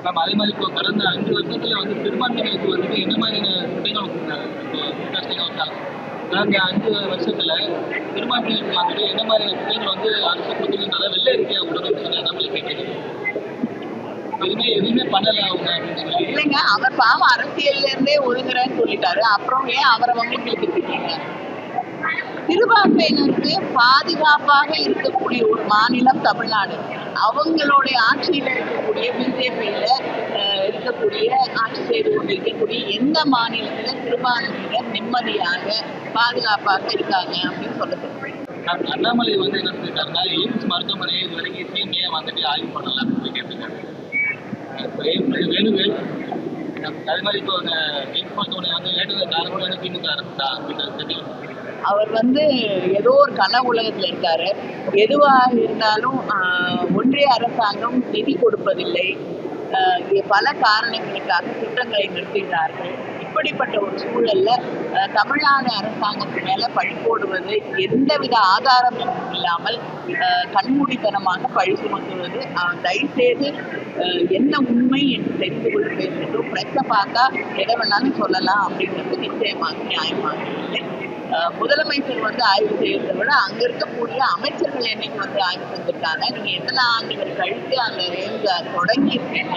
Ma'am அதே மாதிரி இப்போ கடந்த 5 வருஷத்துல வந்து சிறுபான்மையினருக்கு வந்துட்டு என்ன மாதிரியான திட்டங்கள் கொடுத்தாங்க? இப்போ இன்ட்ரெஸ்டிங்காக வச்சாங்க. கடந்த 5 வருஷத்துல சிறுபான்மையினருக்கு வந்துட்டு என்ன மாதிரியான திட்டங்கள் வந்து அரசு கொடுக்குறதுனால வெள்ள அறிக்கையா விடணும்னு சொல்லி நம்மளுக்கு கேட்குது. எதுவுமே பண்ணல அவங்க அப்படின்னு சொல்லி. இல்லைங்க, அவர் பாவம் அரசியல்ல இருந்தே ஒதுங்குறேன்னு சொல்லிட்டாரு. அப்புறம் ஏன் அவரை வம்பிழுத்துட்டு இருக்கீங்க? சிறுபான்மையினருக்கு பாதுகாப்பாக இருக்கக்கூடிய ஒரு மாநிலம் தமிழ்நாடு. அவங்களுடைய ஆட்சியில இருக்கக்கூடிய பிஜேபியில இருக்கக்கூடிய ஆட்சி செய்து கொண்டிருக்கக்கூடிய எந்த மாநிலத்துல சிறுபான்மையினர் நிம்மதியாக பாதுகாப்பாக இருக்காங்க அப்படின்னு சொல்ல சொல்றேன். அண்ணாமலை வந்து என்ன சொல்லிட்டாருன்னா, எய்ம்ஸ் மருத்துவமனையை இது வரைக்கும் சிஎம் ஏன் வந்துட்டு ஆய்வு பண்ணல அப்படின்னு சொல்லி கேட்டிருக்காரு. வேணும் அதே மாதிரி இப்போ எய்ம்ஸ் மருத்துவமனை வந்து ஏற்றது காரணம் வந்து திமுக அரசு தான் அப்படின்னு தெரியும். அவர் வந்து ஏதோ ஒரு கனவு உலகத்துல இருக்காரு. எதுவாக இருந்தாலும் ஒன்றிய அரசாங்கம் நிதி கொடுப்பதில்லை. பல காரணங்களுக்காக திட்டங்களை நிறுத்துகிறார்கள். இப்படிப்பட்ட ஒரு சூழல்ல தமிழ்நாடு அரசாங்கத்து மேல பழி போடுவது, எந்தவித ஆதாரமும் இல்லாமல் கண்மூடித்தனமாக பழி சுமத்துவது, தயவுசெய்து என்ன உண்மை என்று தெரிந்து கொள்ள வேண்டும். பிரச்சனை பார்த்தா எதை வேணாலும் சொல்லலாம் அப்படிங்கிறது நிச்சயமாக நியாயமாக இல்லை. முதலமைச்சர் வந்து ஆய்வு செய்யறதை விட அங்க இருக்கக்கூடிய அமைச்சர்கள் என்னைக்கு வந்து ஆய்வு செஞ்சிருக்காங்க. நீங்க எத்தனை ஆண்டுகள் கழித்து அந்த ரேஞ்ச் தொடங்கி இருக்கீங்க.